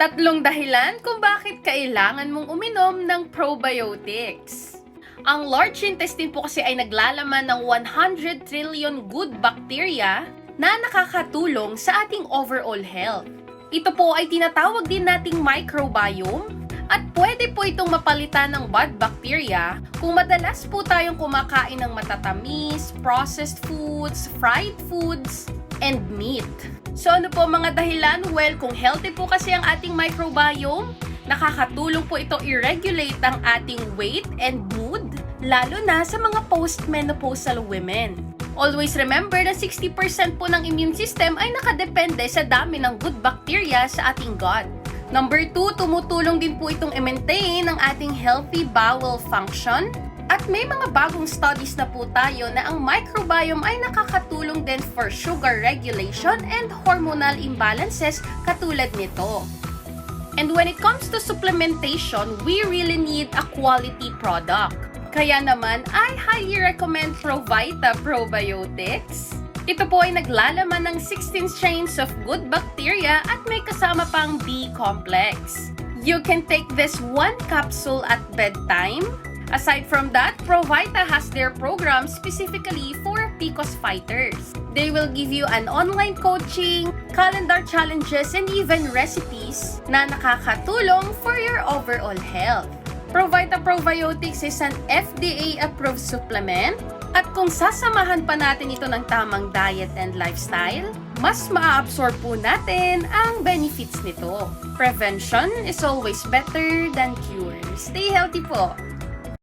Tatlong dahilan kung bakit kailangan mong uminom ng probiotics. Ang large intestine po kasi ay naglalaman ng 100 trillion good bacteria na nakakatulong sa ating overall health. Ito po ay tinatawag din nating microbiome at pwede po itong mapalitan ng bad bacteria kung madalas po tayong kumakain ng matatamis, processed foods, fried foods, and meat. So ano po mga dahilan? Well, kung healthy po kasi ang ating microbiome, nakakatulong po ito i-regulate ang ating weight and mood, lalo na sa mga postmenopausal women. Always remember na 60% po ng immune system ay nakadepende sa dami ng good bacteria sa ating gut. Number 2, tumutulong din po itong i-maintain ang ating healthy bowel function. At may mga bagong studies na po tayo na ang microbiome ay nakakatulong din for sugar regulation and hormonal imbalances katulad nito. And when it comes to supplementation, we really need a quality product. Kaya naman, I highly recommend Provita Probiotics. Ito po ay naglalaman ng 16 strains of good bacteria at may kasama pang B-complex. You can take this 1 capsule at bedtime. Aside from that, Provita has their program specifically for PCOS fighters. They will give you an online coaching, calendar challenges, and even recipes na nakakatulong for your overall health. Provita Probiotics is an FDA-approved supplement at kung sasamahan pa natin ito ng tamang diet and lifestyle, mas maa-absorb po natin ang benefits nito. Prevention is always better than cure. Stay healthy po!